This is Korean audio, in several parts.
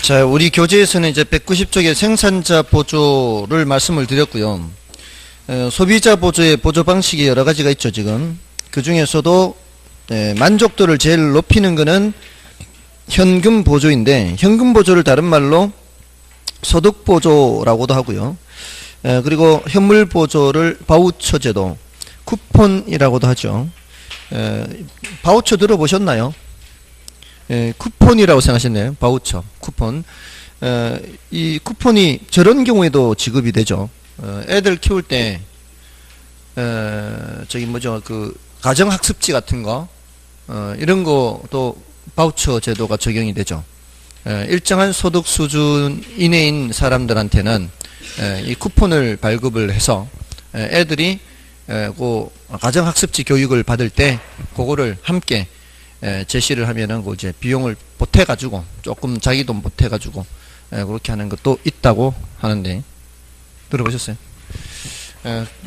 자, 우리 교재에서는 이제 190쪽의 생산자 보조를 말씀을 드렸고요. 소비자 보조의 보조 방식이 여러 가지가 있죠, 지금. 그 중에서도 만족도를 제일 높이는 거는 현금 보조인데, 현금 보조를 다른 말로 소득 보조라고도 하고요. 그리고 현물 보조를 바우처 제도, 쿠폰이라고도 하죠. 바우처 들어보셨나요? 쿠폰이라고 생각하셨네요. 바우처, 쿠폰. 이 쿠폰이 저런 경우에도 지급이 되죠. 애들 키울 때, 저기 뭐죠, 그, 가정학습지 같은 거, 이런 것도 바우처 제도가 적용이 되죠. 일정한 소득 수준 이내인 사람들한테는 이 쿠폰을 발급을 해서 애들이 그 가정학습지 교육을 받을 때 그거를 함께 제시를 하면은 그 이제 비용을 보태가지고 조금 자기 돈 보태가지고 그렇게 하는 것도 있다고 하는데 들어보셨어요?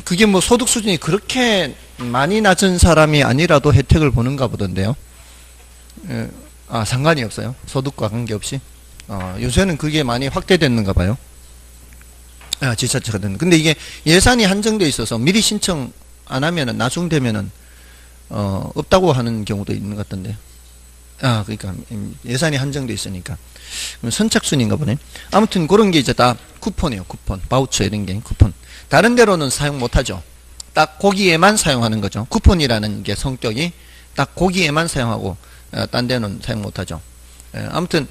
그게 뭐 소득 수준이 그렇게 많이 낮은 사람이 아니라도 혜택을 보는가 보던데요. 상관이 없어요. 소득과 관계없이. 요새는 그게 많이 확대됐는가 봐요. 지자체가 되는. 근데 이게 예산이 한정되어 있어서 미리 신청 안 하면은 나중 되면은 없다고 하는 경우도 있는 것 같던데. 그러니까 예산이 한정되어 있으니까. 선착순인가 보네. 아무튼 그런 게 이제 다 쿠폰이에요. 쿠폰, 바우처 이런 게 쿠폰. 다른 데로는 사용 못하죠. 딱 거기에만 사용하는 거죠. 쿠폰이라는 게 성격이 딱 거기에만 사용하고 딴 데는 사용 못하죠. 아무튼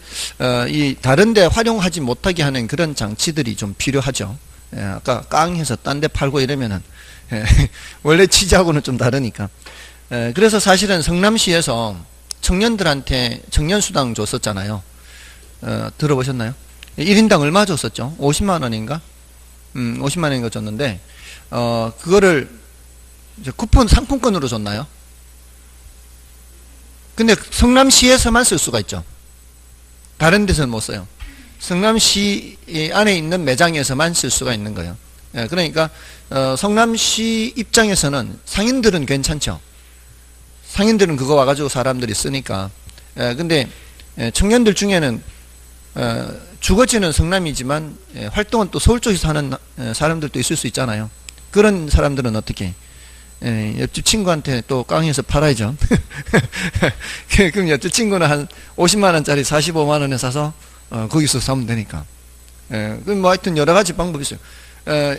이 다른 데 활용하지 못하게 하는 그런 장치들이 좀 필요하죠. 아까 깡해서 딴 데 팔고 이러면은 원래 취지하고는 좀 다르니까. 그래서 사실은 성남시에서 청년들한테 청년수당 줬었잖아요. 들어보셨나요? 1인당 얼마 줬었죠? 50만 원인가? 50만 원인가 줬는데 그거를 이제 쿠폰 상품권으로 줬나요? 근데 성남시에서만 쓸 수가 있죠. 다른 데서는 못 써요. 성남시 안에 있는 매장에서만 쓸 수가 있는 거예요. 그러니까 성남시 입장에서는 상인들은 괜찮죠. 상인들은 그거 와가지고 사람들이 쓰니까. 근데 청년들 중에는 주거지는 성남이지만 활동은 또 서울 쪽에서 하는 사람들도 있을 수 있잖아요. 그런 사람들은 어떻게? 옆집 친구한테 또 깡해서 팔아야죠. 그럼 옆집 친구는 한 50만 원짜리 45만 원에 사서 거기서 사면 되니까. 그럼 뭐 하여튼 여러 가지 방법이 있어요.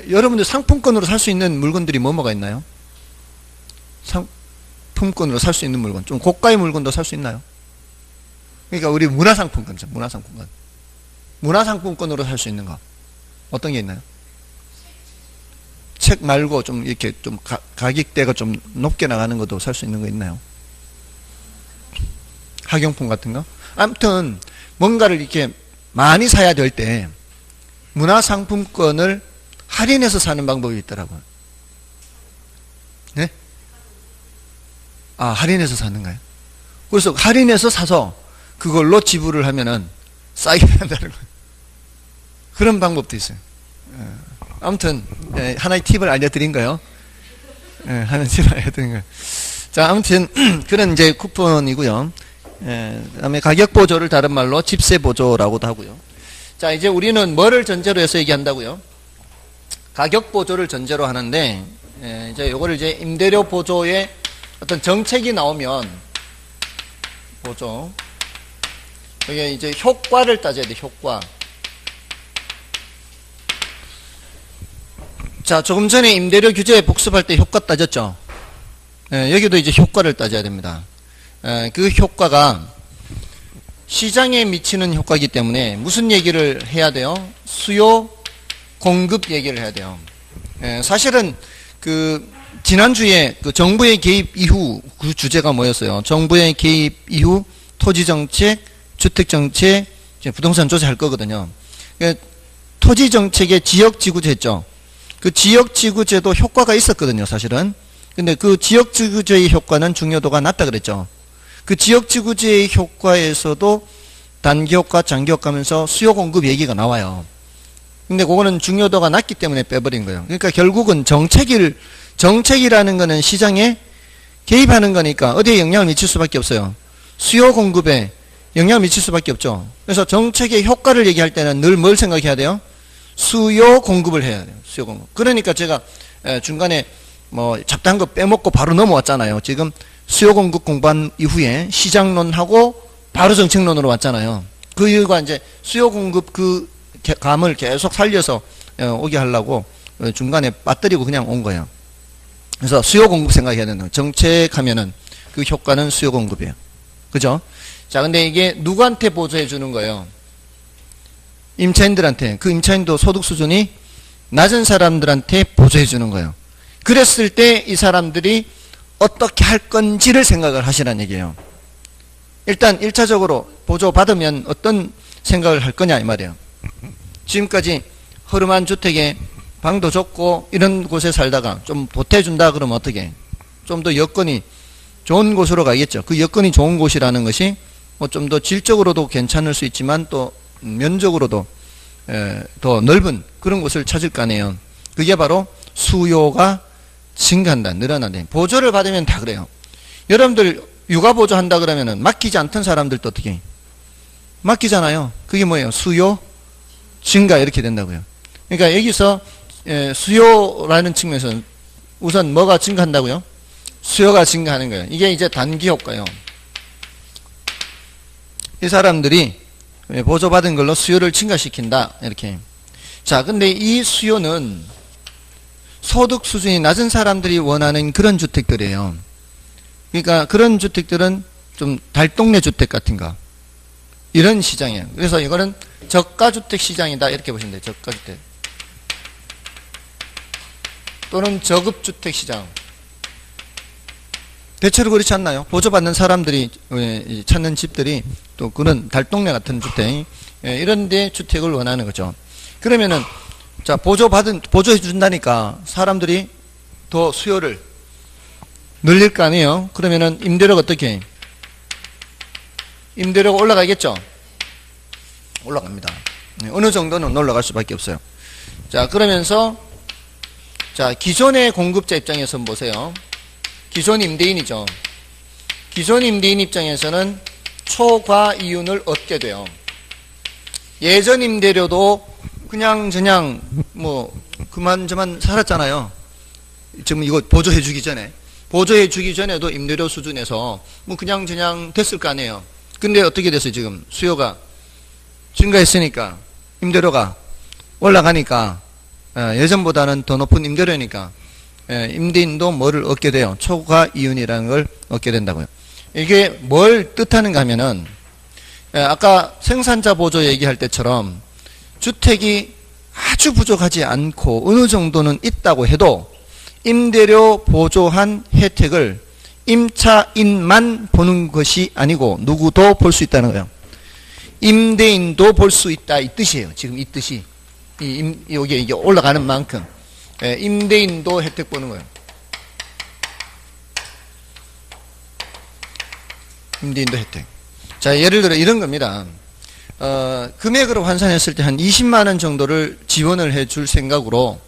여러분들 상품권으로 살 수 있는 물건들이 뭐가 있나요? 상품권으로 살 수 있는 물건. 좀 고가의 물건도 살 수 있나요? 그러니까 우리 문화상품권이죠. 문화상품권. 문화상품권으로 살 수 있는 거. 어떤 게 있나요? 책 말고 좀 이렇게 좀 가격대가 좀 높게 나가는 것도 살 수 있는 거 있나요? 학용품 같은 거? 아무튼 뭔가를 이렇게 많이 사야 될 때 문화상품권을 할인해서 사는 방법이 있더라고요. 네? 할인해서 사는 거예요. 그래서 할인해서 사서 그걸로 지불을 하면은 싸게 한다는 거예요. 그런 방법도 있어요. 아무튼 하나의 팁을 알려드린 거예요. 하나의 팁을 알려드린 거예요. 자, 아무튼 그런 이제 쿠폰이고요. 그다음에 가격 보조를 다른 말로 집세 보조라고도 하고요. 자, 이제 우리는 뭐를 전제로 해서 얘기한다고요? 가격 보조를 전제로 하는데 이제 요거를 이제 임대료 보조의 어떤 정책이 나오면 보조 이게 이제 효과를 따져야 돼. 효과. 자, 조금 전에 임대료 규제 복습할 때 효과 따졌죠. 여기도 이제 효과를 따져야 됩니다. 그 효과가 시장에 미치는 효과이기 때문에 무슨 얘기를 해야 돼요? 수요 공급 얘기를 해야 돼요. 사실은 그 지난주에 그 정부의 개입 이후 그 주제가 뭐였어요? 정부의 개입 이후 토지정책, 주택정책, 부동산 조사할 거거든요. 토지정책의 지역지구제 했죠. 그 지역지구제도 효과가 있었거든요, 사실은. 근데 그 지역지구제의 효과는 중요도가 낮다 그랬죠. 그 지역지구제의 효과에서도 단기효과, 장기효과 하면서 수요 공급 얘기가 나와요. 근데 그거는 중요도가 낮기 때문에 빼버린 거예요. 그러니까 결국은 정책이라는 거는 시장에 개입하는 거니까 어디에 영향을 미칠 수밖에 없어요. 수요 공급에 영향을 미칠 수밖에 없죠. 그래서 정책의 효과를 얘기할 때는 늘 뭘 생각해야 돼요? 수요 공급을 해야 돼요. 수요 공급. 그러니까 제가 중간에 뭐 잡다한 거 빼먹고 바로 넘어왔잖아요. 지금 수요 공급 공부한 이후에 시장론하고 바로 정책론으로 왔잖아요. 그 이유가 이제 수요 공급 그 감을 계속 살려서 오게 하려고 중간에 빠뜨리고 그냥 온 거예요. 그래서 수요 공급 생각해야 되는 거예요. 정책하면은 그 효과는 수요 공급이에요. 그죠? 자, 근데 이게 누구한테 보조해 주는 거예요? 임차인들한테. 그 임차인도 소득 수준이 낮은 사람들한테 보조해 주는 거예요. 그랬을 때 이 사람들이 어떻게 할 건지를 생각을 하시라는 얘기예요. 일단 1차적으로 보조받으면 어떤 생각을 할 거냐 이 말이에요. 지금까지 허름한 주택에 방도 좁고 이런 곳에 살다가 좀 보태준다 그러면 어떻게? 좀 더 여건이 좋은 곳으로 가겠죠. 그 여건이 좋은 곳이라는 것이 뭐 좀 더 질적으로도 괜찮을 수 있지만 또 면적으로도 더 넓은 그런 곳을 찾을 거 아니에요. 그게 바로 수요가 증가한다, 늘어난다. 보조를 받으면 다 그래요. 여러분들 육아 보조한다 그러면은 맡기지 않던 사람들도 어떻게 맡기잖아요. 그게 뭐예요? 수요 증가 이렇게 된다고요. 그러니까 여기서 수요라는 측면에서는 우선 뭐가 증가한다고요? 수요가 증가하는 거예요. 이게 이제 단기 효과예요. 이 사람들이 보조받은 걸로 수요를 증가시킨다 이렇게. 자, 근데 이 수요는 소득 수준이 낮은 사람들이 원하는 그런 주택들이에요. 그러니까 그런 주택들은 좀 달동네 주택 같은 거 이런 시장이에요. 그래서 이거는 저가주택 시장이다 이렇게 보시면 돼요. 저가주택 또는 저급주택 시장. 대체로 그렇지 않나요? 보조받는 사람들이 찾는 집들이 또 그런 달동네 같은 주택 이런 데 주택을 원하는 거죠. 그러면은 자, 보조해 준다니까 사람들이 더 수요를 늘릴 거 아니에요? 그러면은 임대료가 어떻게 해? 임대료가 올라가겠죠? 올라갑니다. 어느 정도는 올라갈 수밖에 없어요. 자, 그러면서 자, 기존의 공급자 입장에서 보세요. 기존 임대인이죠. 기존 임대인 입장에서는 초과 이윤을 얻게 돼요. 예전 임대료도 그냥 뭐 그만저만 살았잖아요. 지금 이거 보조해 주기 전에도 임대료 수준에서 뭐 그냥 됐을 거 아니에요. 근데 어떻게 됐어요? 지금 수요가 증가했으니까 임대료가 올라가니까 예전보다는 더 높은 임대료니까 임대인도 뭐를 얻게 돼요? 초과 이윤이라는 걸 얻게 된다고요. 이게 뭘 뜻하는가 하면은 아까 생산자 보조 얘기할 때처럼 주택이 아주 부족하지 않고 어느 정도는 있다고 해도 임대료 보조한 혜택을 임차인만 보는 것이 아니고 누구도 볼 수 있다는 거예요. 임대인도 볼 수 있다 이 뜻이에요. 지금 이 뜻이 여기 이게 올라가는 만큼 임대인도 혜택 보는 거예요. 임대인도 혜택. 자, 예를 들어 이런 겁니다. 금액으로 환산했을 때 한 20만 원 정도를 지원을 해줄 생각으로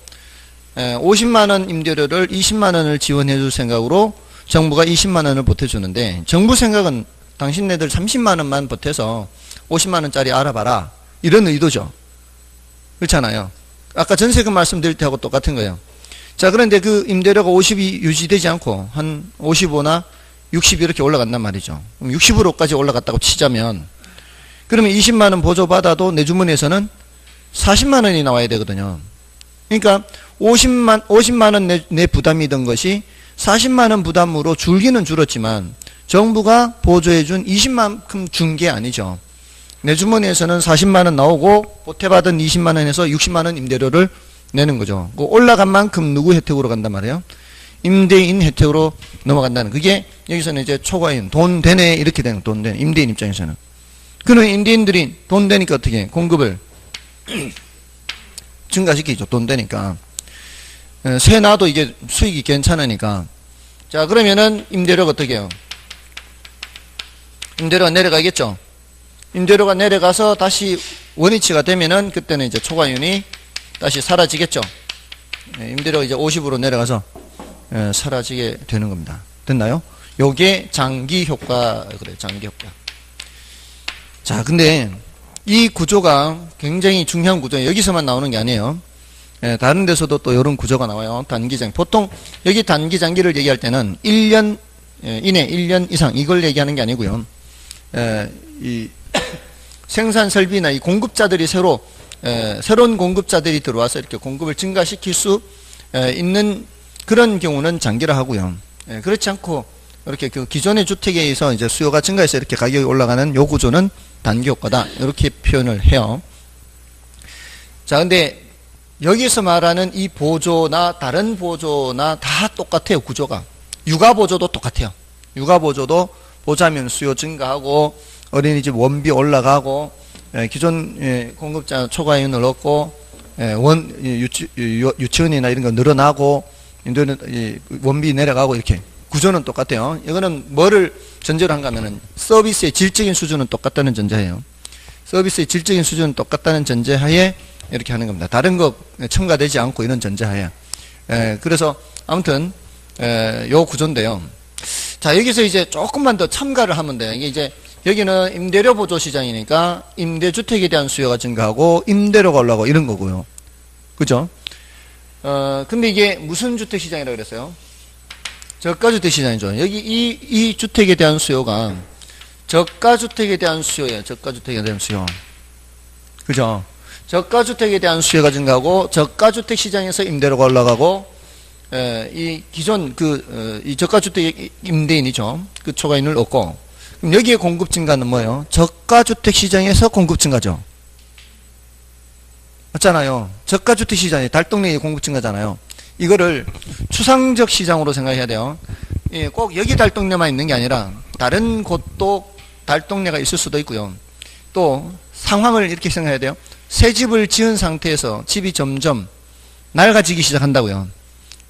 50만 원 임대료를 20만 원을 지원해 줄 생각으로 정부가 20만 원을 보태주는데 정부 생각은 당신네들 30만 원만 보태서 50만 원짜리 알아봐라 이런 의도죠. 그렇잖아요. 아까 전세금 말씀드릴 때하고 똑같은 거예요. 자, 그런데 그 임대료가 50이 유지되지 않고 한 55나 60 이렇게 올라간단 말이죠. 그럼 60으로까지 올라갔다고 치자면 그러면 20만 원 보조받아도 내 주머니에서는 40만 원이 나와야 되거든요. 그러니까 50만 원 내 부담이던 것이 40만 원 부담으로 줄기는 줄었지만 정부가 보조해 준 20만큼 준 게 아니죠. 내 주머니에서는 40만 원 나오고 보태받은 20만 원에서 60만 원 임대료를 내는 거죠. 그 올라간 만큼 누구 혜택으로 간단 말이에요? 임대인 혜택으로 넘어간다는 그게 여기서는 이제 초과인 돈 되네 이렇게 되는 돈 되네 임대인 입장에서는. 그는 임대인들이 돈 되니까 어떻게 해? 공급을 증가시키죠. 돈 되니까. 세 놔도 이게 수익이 괜찮으니까. 자, 그러면은 임대료가 어떻게 해요? 임대료가 내려가겠죠. 임대료가 내려가서 다시 원위치가 되면은 그때는 이제 초과이윤이 다시 사라지겠죠. 임대료가 이제 50으로 내려가서 사라지게 되는 겁니다. 됐나요? 요게 장기 효과 그래요. 장기 효과. 자, 근데 이 구조가 굉장히 중요한 구조예요. 여기서만 나오는 게 아니에요. 예, 다른 데서도 또 이런 구조가 나와요. 단기장. 보통 여기 단기장기를 얘기할 때는 1년 이내 1년 이상 이걸 얘기하는 게 아니고요. 이 생산 설비나 이 공급자들이 새로운 공급자들이 들어와서 이렇게 공급을 증가시킬 수 있는 그런 경우는 장기라 하고요. 그렇지 않고 이렇게 그 기존의 주택에 의해서 이제 수요가 증가해서 이렇게 가격이 올라가는 요 구조는 단기 효과다. 이렇게 표현을 해요. 자, 근데 여기서 말하는 이 보조나 다른 보조나 다 똑같아요. 구조가. 육아 보조도 똑같아요. 육아 보조도 보자면 수요 증가하고 어린이집 원비 올라가고 기존 공급자 초과이윤을 얻고 유치원이나 이런 거 늘어나고 원비 내려가고 이렇게 구조는 똑같아요. 이거는 뭐를 전제로 한가 하면은 서비스의 질적인 수준은 똑같다는 전제예요. 서비스의 질적인 수준은 똑같다는 전제하에 이렇게 하는 겁니다. 다른 거 첨가되지 않고 이런 전제하에. 그래서 아무튼 요 구조인데요. 자, 여기서 이제 조금만 더 첨가를 하면 돼요. 이게 이제 여기는 임대료 보조 시장이니까 임대주택에 대한 수요가 증가하고 임대료가 올라가고 이런 거고요. 그죠? 근데 이게 무슨 주택 시장이라고 그랬어요? 저가주택 시장이죠. 여기 이 주택에 대한 수요가 저가주택에 대한 수요예요. 저가주택에 대한 수요. 그죠? 저가주택에 대한 수요가 증가하고 저가주택 시장에서 임대료가 올라가고 이 기존 이 저가주택 임대인이죠. 그 초과인을 얻고 그럼 여기에 공급 증가는 뭐예요? 저가주택 시장에서 공급 증가죠. 맞잖아요. 저가주택 시장이 달동네에 공급 증가잖아요. 이거를 추상적 시장으로 생각해야 돼요. 꼭 여기 달동네만 있는 게 아니라 다른 곳도 달동네가 있을 수도 있고요. 또 상황을 이렇게 생각해야 돼요. 새 집을 지은 상태에서 집이 점점 낡아지기 시작한다고요.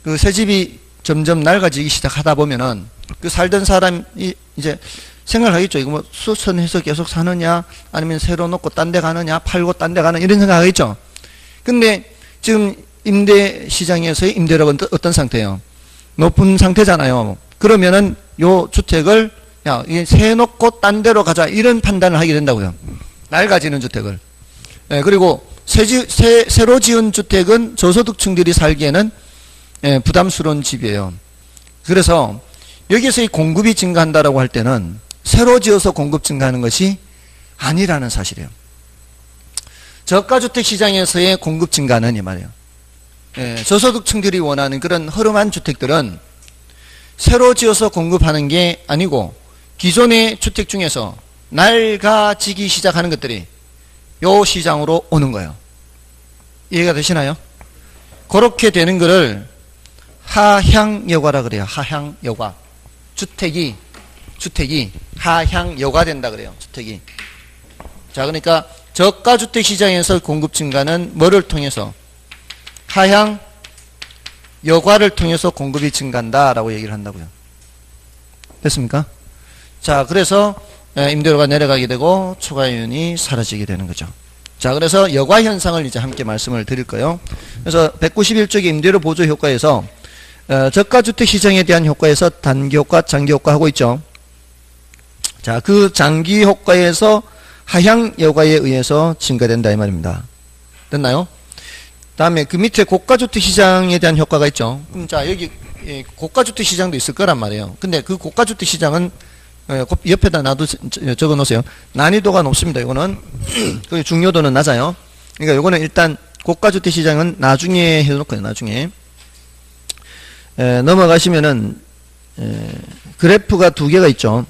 그 새 집이 점점 낡아지기 시작하다 보면은 그 살던 사람이 이제 생각을 하겠죠. 이거 뭐 수선해서 계속 사느냐 아니면 새로 놓고 딴 데 가느냐 팔고 딴 데 가느냐 이런 생각 하겠죠. 근데 지금 임대 시장에서의 임대료가 어떤 상태예요? 높은 상태잖아요. 그러면은 요 주택을 야, 이게 새 놓고 딴 데로 가자 이런 판단을 하게 된다고요. 낡아지는 주택을. 그리고 새로 지은 주택은 저소득층들이 살기에는 부담스러운 집이에요. 그래서 여기서 이 공급이 증가한다라고 할 때는 새로 지어서 공급 증가하는 것이 아니라는 사실이에요. 저가주택 시장에서의 공급 증가는 이 말이에요. 저소득층들이 원하는 그런 허름한 주택들은 새로 지어서 공급하는 게 아니고 기존의 주택 중에서 낡아지기 시작하는 것들이 요 시장으로 오는 거예요. 이해가 되시나요? 그렇게 되는 거를 하향여과라 그래요. 하향여과. 주택이 하향여과된다 그래요. 주택이. 자, 그러니까 저가주택 시장에서 공급 증가는 뭐를 통해서? 하향여과를 통해서 공급이 증가한다라고 얘기를 한다고요. 됐습니까? 자, 그래서 임대료가 내려가게 되고 초과이윤이 사라지게 되는 거죠. 자, 그래서 여과 현상을 이제 함께 말씀을 드릴 거예요. 그래서 191쪽의 임대료 보조 효과에서 저가주택 시장에 대한 효과에서 단기 효과, 장기 효과 하고 있죠. 자, 그 장기 효과에서 하향 여과에 의해서 증가된다 이 말입니다. 됐나요? 다음에 그 밑에 고가주택 시장에 대한 효과가 있죠. 자, 여기 고가주택 시장도 있을 거란 말이에요. 근데 그 고가주택 시장은 옆에다 적어 놓으세요. 난이도가 높습니다. 이거는 중요도는 낮아요. 그러니까 이거는 일단 고가주택 시장은 나중에 해놓고요. 나중에 넘어가시면은 그래프가 두 개가 있죠.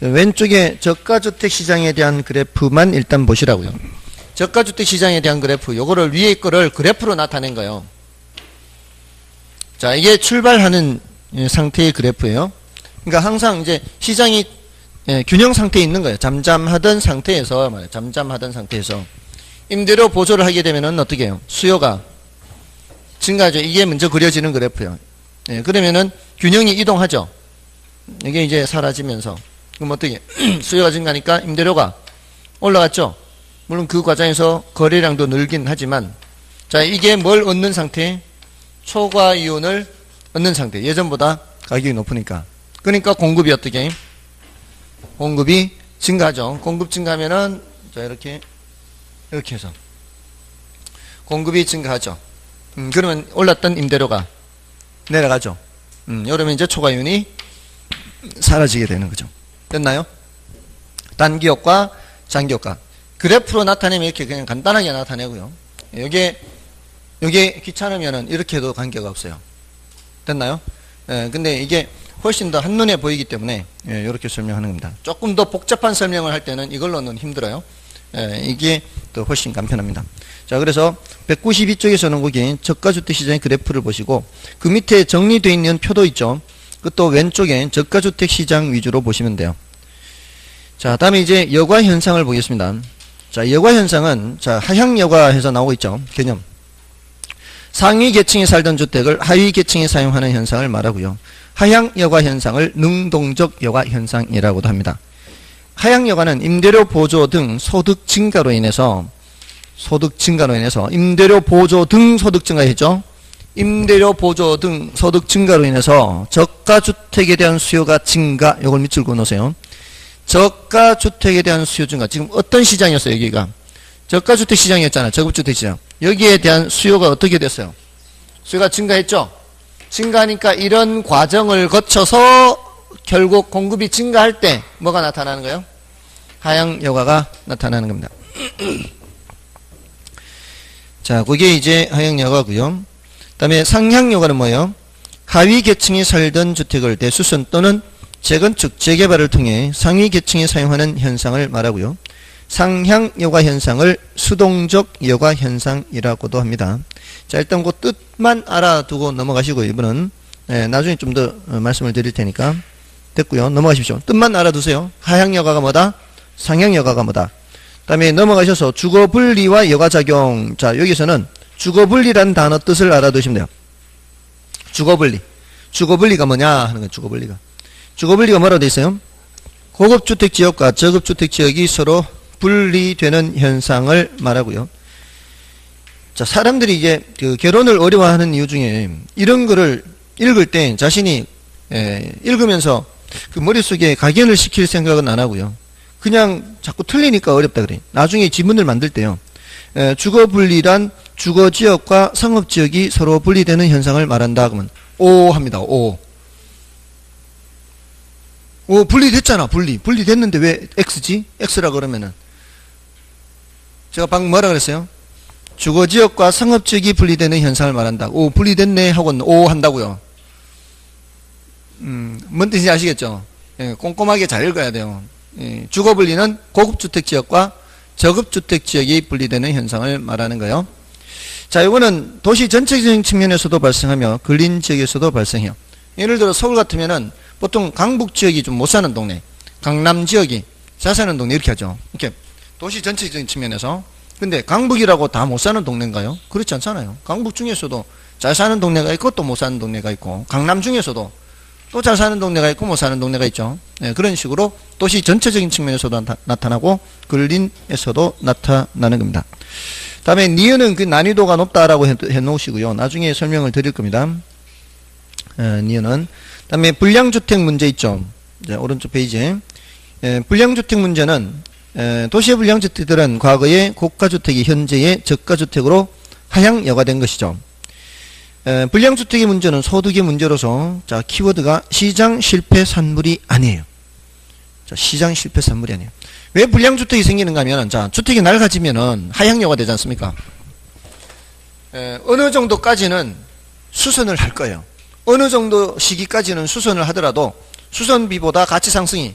왼쪽에 저가주택 시장에 대한 그래프만 일단 보시라고요. 저가주택 시장에 대한 그래프, 요거를 위에 거를 그래프로 나타낸 거예요. 자, 이게 출발하는 상태의 그래프예요. 그러니까 항상 이제 시장이 균형 상태에 있는 거예요. 잠잠하던 상태에서 말이에요. 잠잠하던 상태에서 임대료 보조를 하게 되면은 어떻게 해요? 수요가 증가하죠. 이게 먼저 그려지는 그래프예요. 그러면은 균형이 이동하죠. 이게 이제 사라지면서 그럼 어떻게 수요가 증가하니까 임대료가 올라갔죠. 물론 그 과정에서 거래량도 늘긴 하지만 자, 이게 뭘 얻는 상태? 초과이윤을 얻는 상태. 예전보다 가격이 높으니까. 그러니까 공급이 어떻게? 공급이 증가하죠. 공급 증가하면은 자 이렇게 해서 공급이 증가하죠. 그러면 올랐던 임대료가 내려가죠. 이러면 이제 초과이윤이 사라지게 되는 거죠. 됐나요? 단기효과, 장기효과. 그래프로 나타내면 이렇게 그냥 간단하게 나타내고요. 요게 귀찮으면은 이렇게 해도 관계가 없어요. 됐나요? 근데 이게 훨씬 더 한눈에 보이기 때문에 이렇게 설명하는 겁니다. 조금 더 복잡한 설명을 할 때는 이걸로는 힘들어요. 이게 더 훨씬 간편합니다. 자, 그래서 192쪽에서는 거기 저가주택 시장의 그래프를 보시고 그 밑에 정리되어 있는 표도 있죠. 그것도 왼쪽에 저가주택 시장 위주로 보시면 돼요. 자, 다음에 이제 여과 현상을 보겠습니다. 자, 여과 현상은 자, 하향 여과해서 나오고 있죠. 개념. 상위 계층에 살던 주택을 하위 계층에 사용하는 현상을 말하고요. 하향 여과 현상을 능동적 여과 현상이라고도 합니다. 하향 여과는 임대료 보조 등 소득 증가로 인해서 임대료 보조 등 소득 증가했죠. 임대료 보조 등 소득 증가로 인해서 저가주택에 대한 수요가 증가. 이걸 밑줄 그어놓으세요. 저가주택에 대한 수요 증가. 지금 어떤 시장이었어요, 여기가? 저가주택 시장이었잖아. 저급주택 시장. 여기에 대한 수요가 어떻게 됐어요? 수요가 증가했죠? 증가하니까 이런 과정을 거쳐서 결국 공급이 증가할 때 뭐가 나타나는 거예요? 하향 여과가 나타나는 겁니다. 자, 그게 이제 하향 여과고요. 그다음에 상향 여과는 뭐예요? 하위 계층에 살던 주택을 대수선 또는 재건축, 재개발을 통해 상위 계층에 사용하는 현상을 말하고요. 상향 여과 현상을 수동적 여과 현상이라고도 합니다. 자, 일단 그 뜻만 알아두고 넘어가시고 이분은 나중에 좀 더 말씀을 드릴 테니까 됐고요. 넘어가십시오. 뜻만 알아두세요. 하향 여과가 뭐다? 상향 여과가 뭐다? 다음에 넘어가셔서 주거분리와 여과작용. 자, 여기서는 주거분리라는 단어 뜻을 알아두시면 돼요. 주거분리. 주거분리가 뭐냐 하는 거예요. 주거분리가. 주거분리가 뭐라고 되어 있어요? 고급주택지역과 저급주택지역이 서로 분리되는 현상을 말하고요. 자, 사람들이 이제 그 결혼을 어려워하는 이유 중에 이런 거를 읽을 때 자신이 읽으면서 그 머릿속에 각인을 시킬 생각은 안 하고요. 그냥 자꾸 틀리니까 어렵다 그래. 나중에 지문을 만들 때요. 주거분리란 주거지역과 상업지역이 서로 분리되는 현상을 말한다. 그러면 오 합니다. 오 분리됐잖아. 분리됐는데 왜 X지? X라 그러면은 제가 방금 뭐라 그랬어요? 주거지역과 상업지역이 분리되는 현상을 말한다. 오 분리됐네 하고는 오 한다고요. 뭔 뜻인지 아시겠죠? 꼼꼼하게 잘 읽어야 돼요. 주거분리는 고급주택지역과 저급주택지역이 분리되는 현상을 말하는 거예요. 자, 이거는 도시 전체적인 측면에서도 발생하며 근린지역에서도 발생해요. 예를 들어 서울 같으면은 보통 강북지역이 좀 못 사는 동네, 강남지역이 잘 사는 동네 이렇게 하죠. 이렇게 도시 전체적인 측면에서. 근데 강북이라고 다 못 사는 동네인가요? 그렇지 않잖아요. 강북 중에서도 잘 사는 동네가 있고 또 못 사는 동네가 있고, 강남 중에서도 또 잘 사는 동네가 있고 못 사는 동네가 있죠. 그런 식으로 도시 전체적인 측면에서도 나타나고 근린에서도 나타나는 겁니다. 다음에 니은은 그 난이도가 높다라고 해놓으시고요. 나중에 설명을 드릴 겁니다. 니은은. 다음에 불량주택 문제 있죠. 이제 오른쪽 페이지에. 불량주택 문제는 도시의 불량주택들은 과거의 고가주택이 현재의 저가주택으로 하향 여과된 것이죠. 불량주택의 문제는 소득의 문제로서 자, 키워드가 시장 실패 산물이 아니에요. 자, 시장 실패 산물이 아니에요. 왜 불량주택이 생기는가 하면, 자, 주택이 낡아지면은 하향 여과되지 않습니까? 어느 정도까지는 수선을 할 거예요. 어느 정도 시기까지는 수선을 하더라도 수선비보다 가치 상승이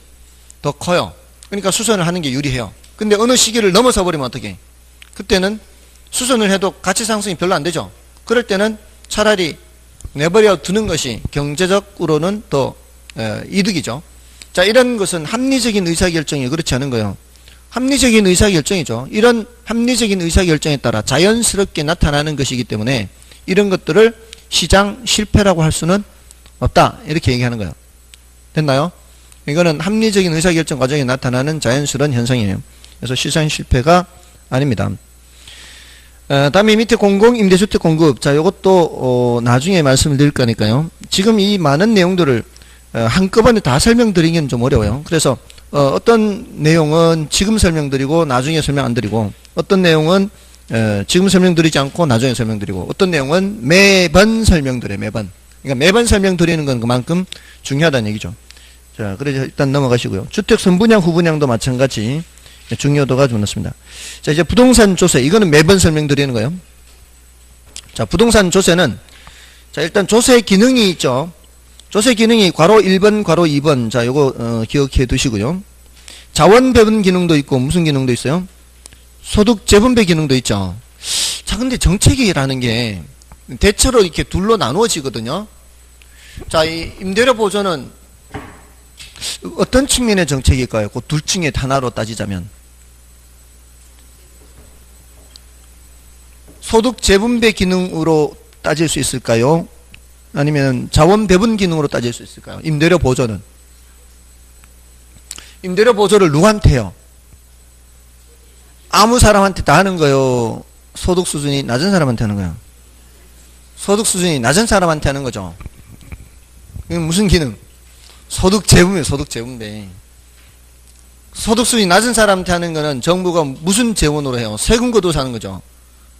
더 커요. 그러니까 수선을 하는 게 유리해요. 근데 어느 시기를 넘어서 버리면 어떻게? 그때는 수선을 해도 가치 상승이 별로 안 되죠. 그럴 때는 차라리 내버려 두는 것이 경제적으로는 더 이득이죠. 자, 이런 것은 합리적인 의사결정이 그렇지 않은 거예요. 합리적인 의사결정이죠. 이런 합리적인 의사결정에 따라 자연스럽게 나타나는 것이기 때문에 이런 것들을 시장 실패라고 할 수는 없다. 이렇게 얘기하는 거예요. 됐나요? 이거는 합리적인 의사결정 과정에 나타나는 자연스러운 현상이에요. 그래서 시장 실패가 아닙니다. 다음에 밑에 공공임대주택 공급. 자, 이것도 나중에 말씀을 드릴 거니까요. 지금 이 많은 내용들을 한꺼번에 다 설명드리기는 좀 어려워요. 그래서 어떤 내용은 지금 설명드리고 나중에 설명 안 드리고, 어떤 내용은 지금 설명드리지 않고 나중에 설명드리고, 어떤 내용은 매번 설명드려요. 매번. 그러니까 매번 설명드리는 건 그만큼 중요하다는 얘기죠. 자, 그래서 일단 넘어가시고요. 주택 선분양 후분양도 마찬가지 중요도가 좀 높습니다. 자, 이제 부동산 조세, 이거는 매번 설명드리는 거예요. 자, 부동산 조세는, 자, 일단 조세 기능이 있죠. 조세 기능이 괄호 1번, 괄호 2번. 자, 요거 기억해 두시고요. 자원 배분 기능도 있고, 무슨 기능도 있어요? 소득 재분배 기능도 있죠. 자, 근데 정책이라는 게 대체로 이렇게 둘로 나누어지거든요. 자, 이 임대료 보조는 어떤 측면의 정책일까요? 그 둘 중에 하나로 따지자면. 소득 재분배 기능으로 따질 수 있을까요? 아니면 자원 배분 기능으로 따질 수 있을까요? 임대료 보조는. 임대료 보조를 누구한테 해요? 아무 사람한테 다 하는 거요? 소득 수준이 낮은 사람한테 하는 거예요? 소득 수준이 낮은 사람한테 하는 거죠. 이건 무슨 기능? 소득 재분배, 소득 재분배. 소득 수준이 낮은 사람한테 하는 거는 정부가 무슨 재원으로 해요? 세금 걷어서 하는 거죠.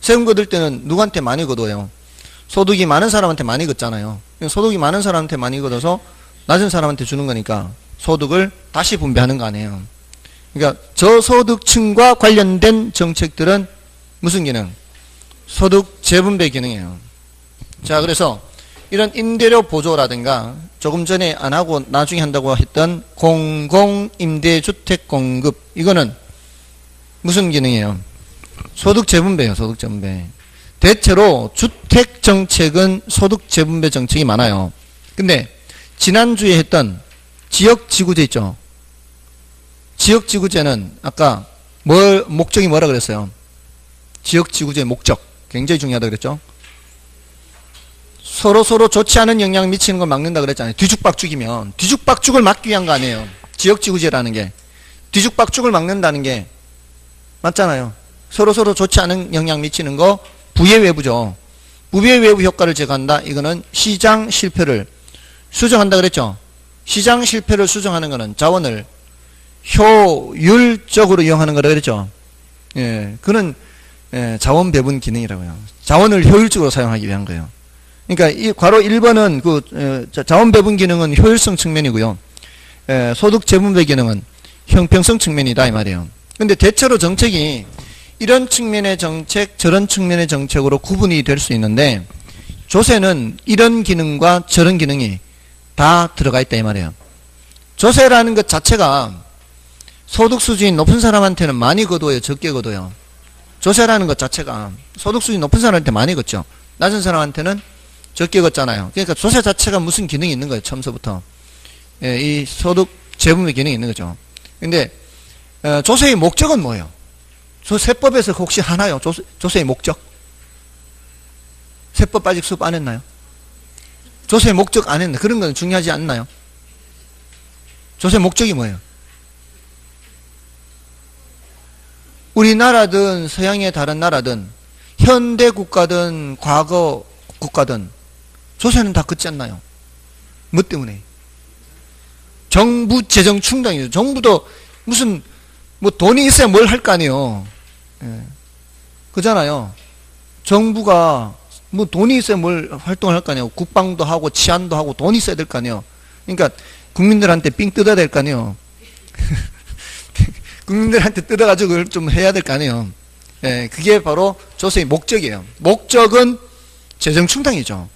세금 걷을 때는 누구한테 많이 걷어요? 소득이 많은 사람한테 많이 걷잖아요. 소득이 많은 사람한테 많이 걷어서 낮은 사람한테 주는 거니까 소득을 다시 분배하는 거 아니에요. 그러니까 저소득층과 관련된 정책들은 무슨 기능? 소득 재분배 기능이에요. 자, 그래서 이런 임대료 보조라든가 조금 전에 안 하고 나중에 한다고 했던 공공임대주택 공급, 이거는 무슨 기능이에요? 소득 재분배예요. 소득 재분배. 대체로 주택 정책은 소득 재분배 정책이 많아요. 근데 지난주에 했던 지역지구제 있죠. 지역지구제는 아까 목적이 뭐라 그랬어요? 지역지구제의 목적 굉장히 중요하다 그랬죠. 서로 좋지 않은 영향 미치는 걸 막는다 그랬잖아요. 뒤죽박죽이면 뒤죽박죽을 막기 위한 거 아니에요. 지역지구제라는 게 뒤죽박죽을 막는다는 게 맞잖아요. 서로 좋지 않은 영향 미치는 거 부의 외부죠. 부의 외부 효과를 제거한다. 이거는 시장 실패를 수정한다 그랬죠. 시장 실패를 수정하는 거는 자원을 효율적으로 이용하는 거라 그랬죠. 예, 그는 자원 배분 기능이라고요. 자원을 효율적으로 사용하기 위한 거예요. 그러니까 이 괄호 1번은 그 자원 배분 기능은 효율성 측면이고요. 소득 재분배 기능은 형평성 측면이다 이 말이에요. 근데 대체로 정책이 이런 측면의 정책, 저런 측면의 정책으로 구분이 될 수 있는데 조세는 이런 기능과 저런 기능이 다 들어가 있다 이 말이에요. 조세라는 것 자체가 소득 수준이 높은 사람한테는 많이 걷어요, 적게 걷어요? 조세라는 것 자체가 소득 수준이 높은 사람한테 많이 걷죠. 낮은 사람한테는 적게 걷잖아요. 그러니까 조세 자체가 무슨 기능이 있는 거예요, 처음서부터. 예, 이 소득 재분배 기능이 있는 거죠. 근데 조세의 목적은 뭐예요? 세법에서 혹시 하나요? 조세의 목적? 세법 아직 수업 안 했나요? 조세의 목적 안 했나? 그런 건 중요하지 않나요? 조세 목적이 뭐예요? 우리나라든 서양의 다른 나라든 현대 국가든 과거 국가든 조세는 다 걷지 않나요? 뭐 때문에? 정부 재정 충당이죠. 정부도 무슨 뭐 돈이 있어야 뭘 할 거 아니에요. 예. 그잖아요. 정부가 뭐 돈이 있어야 뭘 활동을 할 거 아니에요. 국방도 하고 치안도 하고 돈이 있어야 될 거 아니에요. 그러니까 국민들한테 삥 뜯어야 될 거 아니에요. 국민들한테 뜯어가지고 그걸 좀 해야 될 거 아니에요. 예, 그게 바로 조세의 목적이에요. 목적은 재정 충당이죠.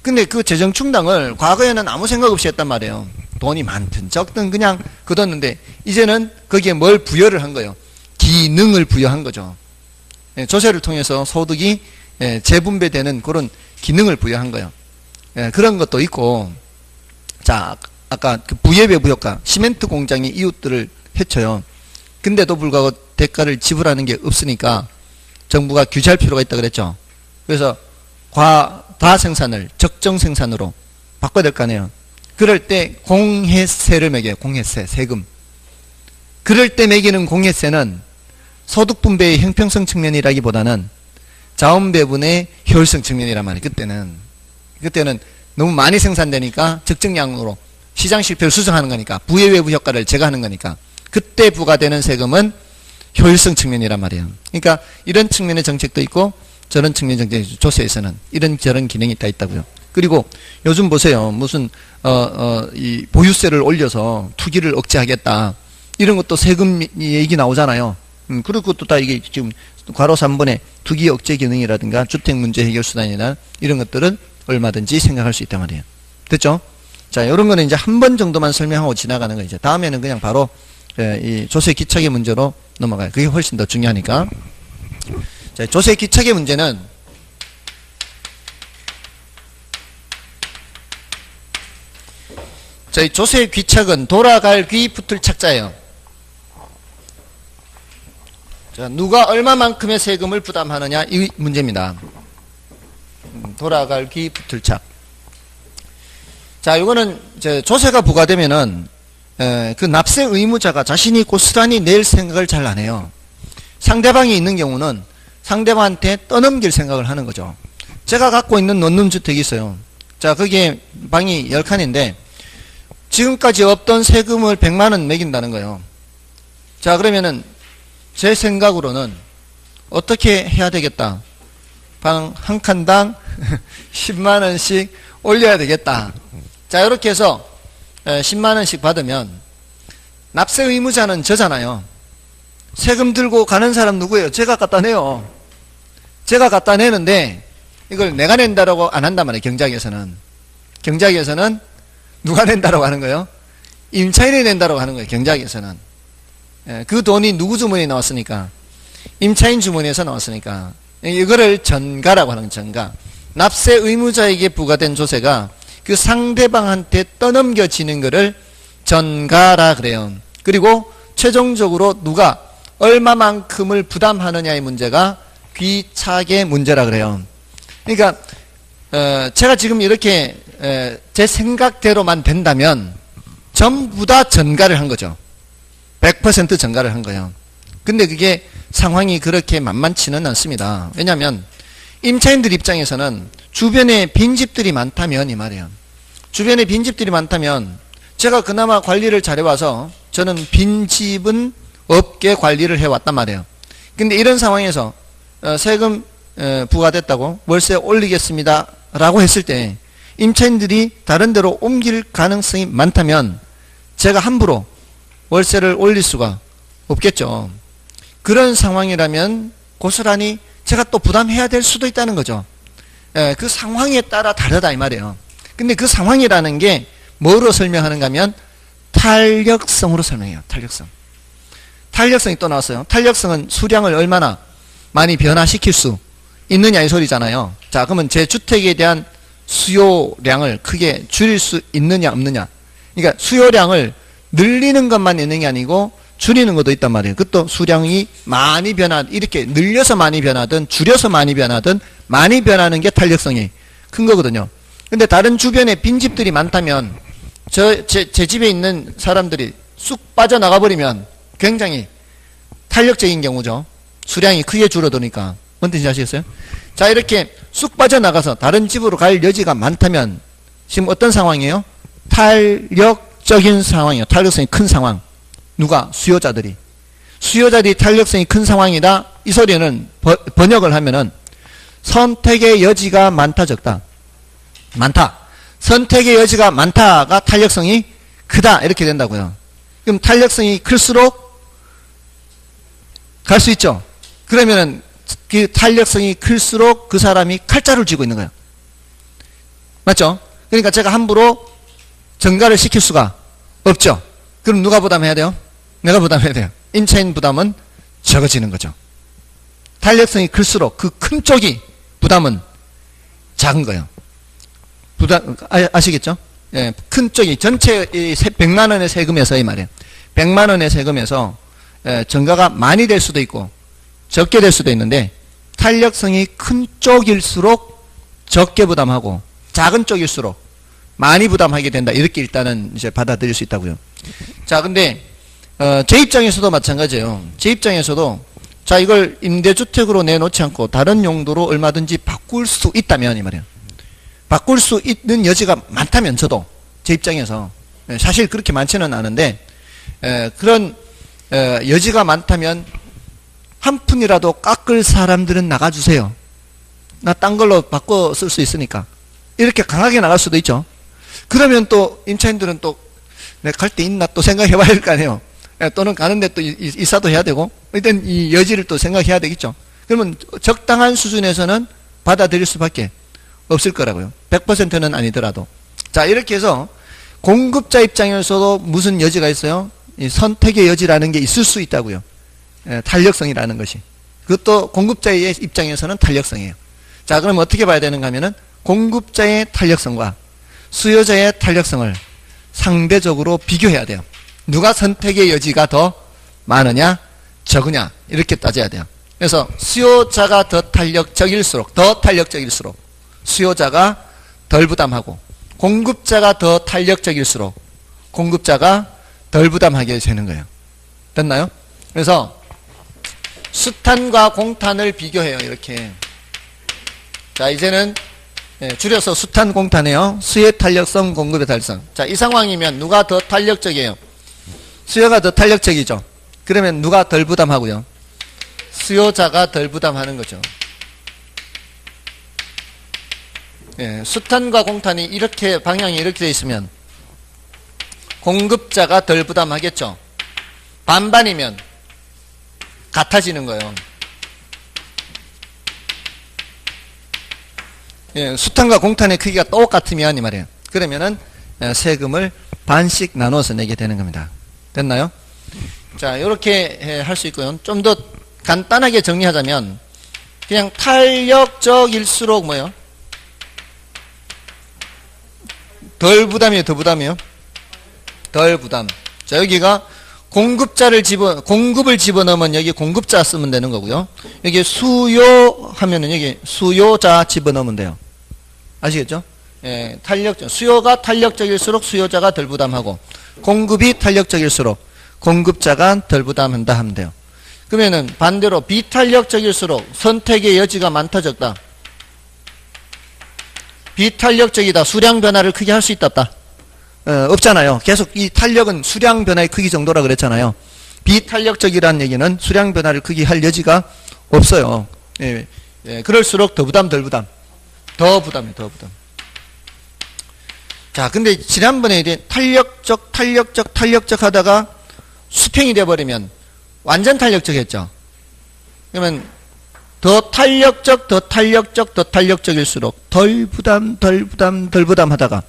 근데 그 재정 충당을 과거에는 아무 생각 없이 했단 말이에요. 돈이 많든 적든 그냥 걷었는데 이제는 거기에 뭘 부여를 한 거예요. 기능을 부여한 거죠. 예, 조세를 통해서 소득이 재분배되는 그런 기능을 부여한 거예요. 예, 그런 것도 있고, 자, 아까 그 부의 외부 효과, 시멘트 공장이 이웃들을 해쳐요. 근데도 불구하고 대가를 지불하는 게 없으니까 정부가 규제할 필요가 있다 그랬죠. 그래서 과다 생산을 적정 생산으로 바꿔야 될 거 아니에요. 그럴 때 공회세를 매겨요. 공회세, 세금. 그럴 때 매기는 공회세는 소득 분배의 형평성 측면이라기보다는 자원 배분의 효율성 측면이란 말이에요. 그때는 너무 많이 생산되니까 적정량으로 시장 실패를 수정하는 거니까 부의 외부 효과를 제거하는 거니까 그때 부과되는 세금은 효율성 측면이란 말이에요. 그러니까 이런 측면의 정책도 있고 저런 측면의 정책, 조세에서는 이런 저런 기능이 다 있다고요. 그리고 요즘 보세요. 무슨 이 보유세를 올려서 투기를 억제하겠다. 이런 것도 세금 얘기 나오잖아요. 그리고 그것도 다 이게 지금 괄호 3번에 투기 억제 기능이라든가 주택 문제 해결 수단이나 이런 것들은 얼마든지 생각할 수 있단 말이에요. 됐죠? 자, 이런 거는 이제 한 번 정도만 설명하고 지나가는 거죠. 다음에는 그냥 바로 이 조세 기착의 문제로 넘어가요. 그게 훨씬 더 중요하니까. 자, 조세 기착의 문제는 자, 이 조세 귀착은 돌아갈 귀 붙을 착자예요. 자, 누가 얼마만큼의 세금을 부담하느냐 이 문제입니다. 돌아갈 귀 붙을 착. 자, 이거는 이제 조세가 부과되면은 그 납세 의무자가 자신이 고스란히 낼 생각을 잘 안 해요. 상대방이 있는 경우는 상대방한테 떠넘길 생각을 하는 거죠. 제가 갖고 있는 원룸주택이 있어요. 자, 그게 방이 10칸인데 지금까지 없던 세금을 100만원 매긴다는 거예요. 자, 그러면은 제 생각으로는 어떻게 해야 되겠다. 방 한 칸당 10만원씩 올려야 되겠다. 자, 이렇게 해서 10만원씩 받으면 납세 의무자는 저잖아요. 세금 들고 가는 사람 누구예요? 제가 갖다 내요. 제가 갖다 내는데 이걸 내가 낸다라고 안 한단 말이에요. 경작에서는. 경작에서는 누가 낸다라고 하는 거예요? 임차인이 낸다라고 하는 거예요. 경작에서는. 그 돈이 누구 주머니에 나왔으니까? 임차인 주머니에서 나왔으니까. 이거를 전가라고 하는 거예요. 전가. 납세 의무자에게 부과된 조세가 그 상대방한테 떠넘겨지는 거를 전가라 그래요. 그리고 최종적으로 누가 얼마만큼을 부담하느냐의 문제가 귀착의 문제라 그래요. 그러니까 제가 지금 이렇게 제 생각대로만 된다면 전부 다 전가를 한 거죠. 100% 전가를 한 거예요. 근데 그게 상황이 그렇게 만만치는 않습니다. 왜냐하면 임차인들 입장에서는 주변에 빈집들이 많다면 이 말이에요. 주변에 빈집들이 많다면 제가 그나마 관리를 잘해와서 저는 빈집은 없게 관리를 해왔단 말이에요. 근데 이런 상황에서 세금 부과됐다고 월세 올리겠습니다 라고 했을 때 임차인들이 다른 데로 옮길 가능성이 많다면 제가 함부로 월세를 올릴 수가 없겠죠. 그런 상황이라면 고스란히 제가 또 부담해야 될 수도 있다는 거죠. 그 상황에 따라 다르다 이 말이에요. 근데 그 상황이라는 게 뭐로 설명하는가 하면 탄력성으로 설명해요. 탄력성. 탄력성이 또 나왔어요. 탄력성은 수량을 얼마나 많이 변화시킬 수 있느냐 이 소리잖아요. 자, 그러면 제 주택에 대한 수요량을 크게 줄일 수 있느냐 없느냐. 그러니까 수요량을 늘리는 것만 있는 게 아니고 줄이는 것도 있단 말이에요. 그것도 수량이 많이 이렇게 늘려서 많이 변하든 줄여서 많이 변하든 많이 변하는 게 탄력성이 큰 거거든요. 근데 다른 주변에 빈집들이 많다면 제 집에 있는 사람들이 쑥 빠져나가 버리면 굉장히 탄력적인 경우죠. 수량이 크게 줄어드니까. 뭔 뜻인지 아시겠어요? 자, 이렇게 쑥 빠져나가서 다른 집으로 갈 여지가 많다면 지금 어떤 상황이에요? 탄력적인 상황이에요. 탄력성이 큰 상황. 누가? 수요자들이. 수요자들이 탄력성이 큰 상황이다. 이 소리는 번역을 하면은 선택의 여지가 많다 적다. 많다. 선택의 여지가 많다가 탄력성이 크다 이렇게 된다고요. 그럼 탄력성이 클수록 갈 수 있죠. 그러면은 그 탄력성이 클수록 그 사람이 칼자루를 쥐고 있는 거예요. 맞죠? 그러니까 제가 함부로 전가를 시킬 수가 없죠. 그럼 누가 부담해야 돼요? 내가 부담해야 돼요. 임차인 부담은 적어지는 거죠. 탄력성이 클수록 그 큰 쪽이 부담은 작은 거예요. 부담 아시겠죠? 예, 큰 쪽이 전체 100만 원의 세금에서 이 말이에요. 100만 원의 세금에서 전가가 많이 될 수도 있고 적게 될 수도 있는데 탄력성이 큰 쪽일수록 적게 부담하고 작은 쪽일수록 많이 부담하게 된다. 이렇게 일단은 이제 받아들일 수 있다고요. 자, 근데 제 입장에서도 마찬가지예요. 제 입장에서도 자, 이걸 임대주택으로 내놓지 않고 다른 용도로 얼마든지 바꿀 수 있다면 이 말이에요. 바꿀 수 있는 여지가 많다면 저도 제 입장에서 사실 그렇게 많지는 않은데 그런 여지가 많다면 한 푼이라도 깎을 사람들은 나가주세요. 나 딴 걸로 바꿔 쓸 수 있으니까. 이렇게 강하게 나갈 수도 있죠. 그러면 또 임차인들은 또 내가 갈 때 있나 또 생각해 봐야 될 거 아니에요. 또는 가는데 또 이사도 해야 되고 일단 이 여지를 또 생각해야 되겠죠. 그러면 적당한 수준에서는 받아들일 수밖에 없을 거라고요. 100%는 아니더라도. 자, 이렇게 해서 공급자 입장에서도 무슨 여지가 있어요? 이 선택의 여지라는 게 있을 수 있다고요. 탄력성이라는 것이. 그것도 공급자의 입장에서는 탄력성이에요. 자, 그럼 어떻게 봐야 되는가 하면은 공급자의 탄력성과 수요자의 탄력성을 상대적으로 비교해야 돼요. 누가 선택의 여지가 더 많으냐 적으냐 이렇게 따져야 돼요. 그래서 수요자가 더 탄력적일수록 수요자가 덜 부담하고 공급자가 더 탄력적일수록 공급자가 덜 부담하게 되는 거예요. 됐나요? 그래서 수탄과 공탄을 비교해요. 이렇게. 자, 이제는 줄여서 수탄 공탄이에요. 수의 탄력성, 공급의 탄력성. 자, 이 상황이면 누가 더 탄력적이에요? 수요가 더 탄력적이죠. 그러면 누가 덜 부담하고요? 수요자가 덜 부담하는 거죠. 수탄과 공탄이 이렇게 방향이 이렇게 되어 있으면 공급자가 덜 부담하겠죠. 반반이면 같아지는 거예요. 수탄과 공탄의 크기가 똑같으면 이 말이에요. 그러면은 세금을 반씩 나눠서 내게 되는 겁니다. 됐나요? 자, 이렇게 할 수 있고요. 좀 더 간단하게 정리하자면 그냥 탄력적일수록 뭐예요? 덜 부담이에요, 더 부담이에요? 덜 부담. 자, 여기가 공급을 집어넣으면 여기 공급자 쓰면 되는 거고요. 여기 수요 하면은 여기 수요자 집어넣으면 돼요. 아시겠죠? 수요가 탄력적일수록 수요자가 덜 부담하고 공급이 탄력적일수록 공급자가 덜 부담한다 하면 돼요. 그러면은 반대로 비탄력적일수록 선택의 여지가 많다 적다. 비탄력적이다. 수량 변화를 크게 할 수 있다 없다. 없잖아요. 계속 이 탄력은 수량 변화의 크기 정도라 그랬잖아요. 비탄력적이라는 얘기는 수량 변화를 크게 할 여지가 없어요. 그럴수록 더 부담, 덜 부담. 더 부담이에요, 더 부담. 자, 근데 지난번에 이제 탄력적 하다가 수평이 돼버리면 완전 탄력적 했죠. 그러면 더 탄력적일수록 덜 부담 하다가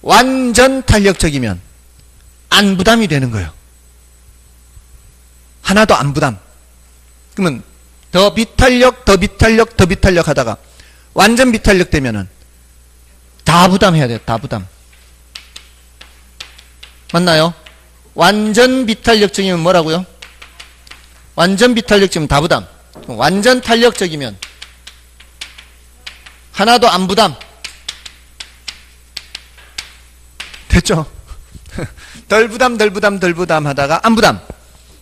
완전 탄력적이면 안 부담이 되는 거예요. 하나도 안 부담. 그러면 더 비탄력 하다가 완전 비탄력 되면은 다 부담해야 돼요. 다 부담. 맞나요? 완전 비탄력적이면 뭐라고요? 완전 비탄력적이면 다 부담. 완전 탄력적이면 하나도 안 부담. 됐죠? 덜 부담 하다가 안 부담.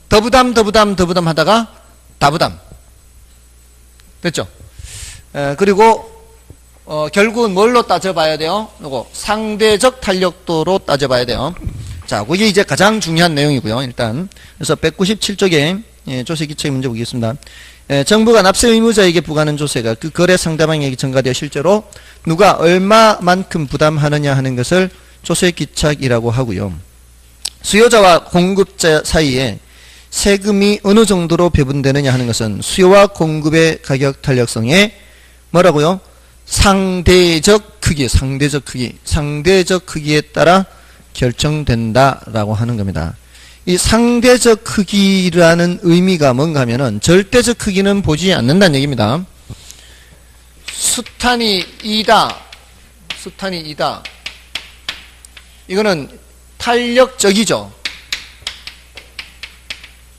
더 부담 하다가 다 부담. 됐죠? 그리고 결국은 뭘로 따져봐야 돼요? 요거 상대적 탄력도로 따져봐야 돼요. 자, 그게 이제 가장 중요한 내용이고요. 일단 그래서 197쪽에 조세기초의 문제 보겠습니다. 정부가 납세 의무자에게 부과하는 조세가 그 거래 상대방에게 전가되어 실제로 누가 얼마만큼 부담하느냐 하는 것을 조세기착이라고 하고요. 수요자와 공급자 사이에 세금이 어느 정도로 배분되느냐 하는 것은 수요와 공급의 가격 탄력성에 뭐라고요? 상대적 크기에 따라 결정된다라고 하는 겁니다. 이 상대적 크기라는 의미가 뭔가 하면은 절대적 크기는 보지 않는다는 얘기입니다. 수탄이 2다. 이거는 탄력적이죠.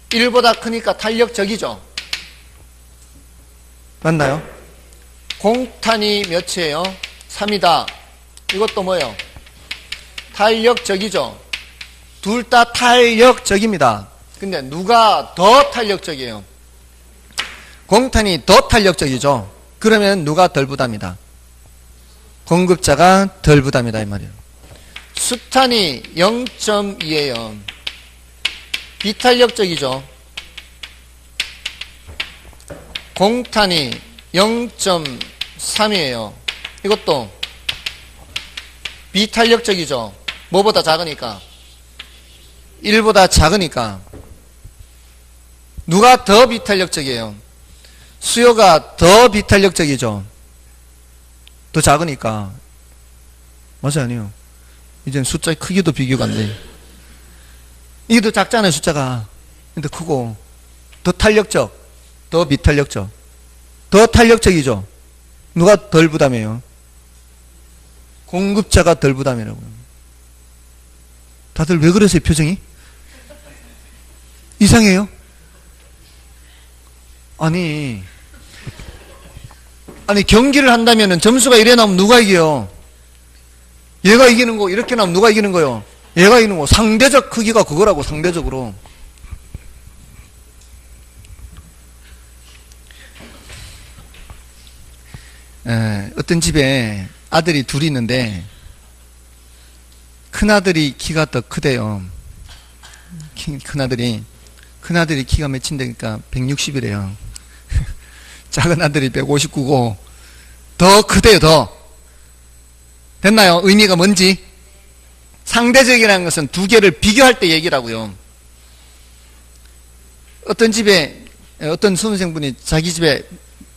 1보다 크니까 탄력적이죠. 맞나요? 공탄이 몇이에요? 3이다. 이것도 뭐예요? 탄력적이죠. 둘 다 탄력적입니다. 근데 누가 더 탄력적이에요? 공탄이 더 탄력적이죠. 그러면 누가 덜 부담이다? 공급자가 덜 부담이다 이 말이에요. 수탄이 0.2예요. 비탄력적이죠. 공탄이 0.3이에요. 이것도 비탄력적이죠. 뭐보다 작으니까? 1보다 작으니까. 누가 더 비탄력적이에요? 수요가 더 비탄력적이죠. 더 작으니까. 맞아요, 아니요? 이젠 숫자 크기도 비교가 안 돼. 이게 더 작잖아요, 숫자가. 근데 크고. 더 탄력적, 더 비탄력적. 더 탄력적이죠. 누가 덜 부담해요? 공급자가 덜 부담이라고요. 다들 왜 그러세요, 표정이? 이상해요? 아니 경기를 한다면은 점수가 이래 나오면 누가 이겨요? 얘가 이기는 거, 이렇게 나오면 누가 이기는 거요? 얘가 이기는 거. 상대적 크기가 그거라고, 상대적으로. 어떤 집에 아들이 둘이 있는데 큰아들이 키가 더 크대요. 큰아들이 키가 몇인데니까 160이래요. 작은 아들이 159고 더 크대요. 더 됐나요? 의미가 뭔지? 상대적이라는 것은 두 개를 비교할 때 얘기라고요. 어떤 집에 어떤 수험생분이 자기 집에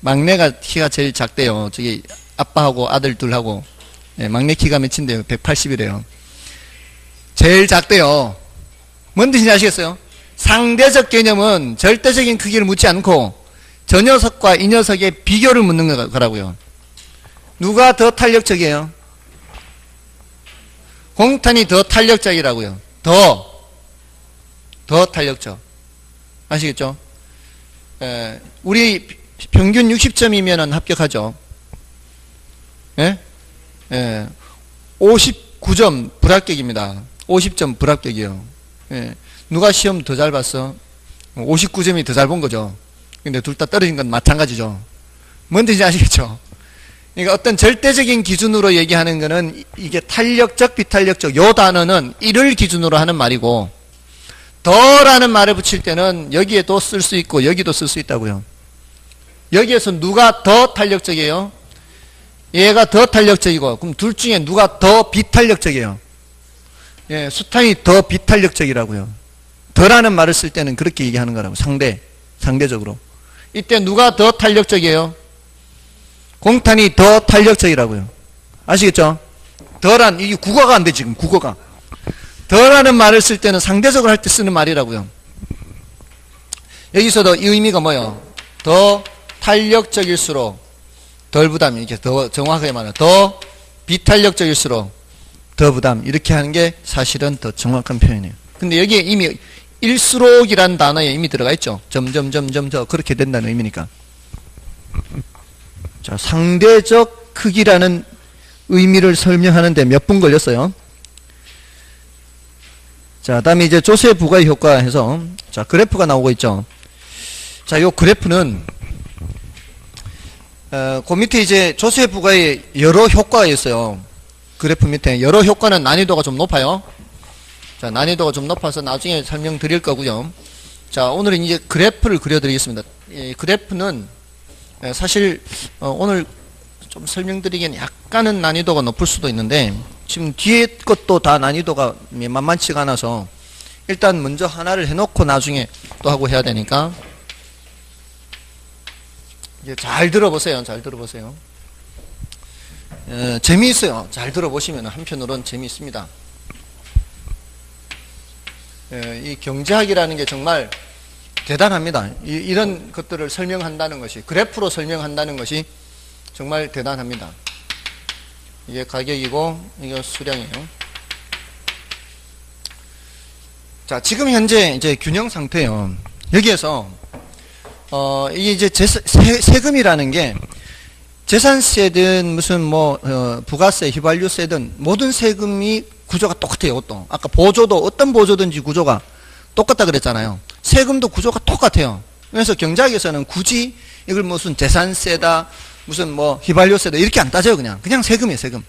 막내가 키가 제일 작대요. 저기 아빠하고 아들 둘하고. 막내 키가 몇인데요? 180이래요. 제일 작대요. 뭔 뜻인지 아시겠어요? 상대적 개념은 절대적인 크기를 묻지 않고 저 녀석과 이 녀석의 비교를 묻는 거라고요. 누가 더 탄력적이에요? 공탄이 더 탄력적이라고요. 더 탄력적. 아시겠죠? 우리 평균 60점이면 합격하죠. 예? 59점 불합격입니다. 50점 불합격이요. 예. 누가 시험 더 잘 봤어? 59점이 더 잘 본 거죠. 근데 둘 다 떨어진 건 마찬가지죠. 뭔 뜻인지 아시겠죠? 그러니까 어떤 절대적인 기준으로 얘기하는 거는 이게 탄력적, 비탄력적, 요 단어는 이를 기준으로 하는 말이고, 더라는 말을 붙일 때는 여기에도 쓸 수 있고 여기도 쓸 수 있다고요. 여기에서 누가 더 탄력적이에요? 얘가 더 탄력적이고, 그럼 둘 중에 누가 더 비탄력적이에요? 예, 수탄이 더 비탄력적이라고요. 더라는 말을 쓸 때는 그렇게 얘기하는 거라고. 상대적으로. 이때 누가 더 탄력적이에요? 공탄이 더 탄력적이라고요. 아시겠죠? 더란, 이게 국어가 안 돼, 지금, 국어가. 더라는 말을 쓸 때는 상대적으로 할 때 쓰는 말이라고요. 여기서도 이 의미가 뭐예요? 더 탄력적일수록 덜 부담, 이렇게 더 정확하게 말하면 더 비탄력적일수록 더 부담, 이렇게 하는 게 사실은 더 정확한 표현이에요. 근데 여기에 이미 일수록이란 단어에 이미 들어가 있죠. 점점점점 더 그렇게 된다는 의미니까. 자, 상대적 크기라는 의미를 설명하는데 몇 분 걸렸어요? 자, 다음에 이제 조세 부가의 효과 해서, 자, 그래프가 나오고 있죠. 자, 요 그래프는, 그 밑에 이제 조세 부가의 여러 효과가 있어요. 그래프 밑에 여러 효과는 난이도가 좀 높아요. 자, 난이도가 좀 높아서 나중에 설명드릴 거고요. 자, 오늘은 이제 그래프를 그려드리겠습니다. 이 그래프는 사실 오늘 좀 설명드리기엔 약간은 난이도가 높을 수도 있는데 지금 뒤에 것도 다 난이도가 만만치가 않아서 일단 먼저 하나를 해놓고 나중에 또 하고 해야 되니까 이제 잘 들어보세요. 잘 들어보세요. 재미있어요. 잘 들어보시면 한편으로는 재미있습니다. 이 경제학이라는 게 정말 대단합니다. 이런 것들을 설명한다는 것이, 그래프로 설명한다는 것이 정말 대단합니다. 이게 가격이고 이게 수량이에요. 자, 지금 현재 이제 균형 상태예요. 여기에서 이게 이제 세금이라는 게 재산세든 무슨 뭐 부가세, 휘발유세든 모든 세금이 구조가 똑같아요. 이것도 아까 보조도 어떤 보조든지 구조가 똑같다 그랬잖아요. 세금도 구조가 똑같아요. 그래서 경제학에서는 굳이 이걸 무슨 재산세다 무슨 뭐 휘발유세다 이렇게 안 따져요. 그냥 세금이에요. 세금.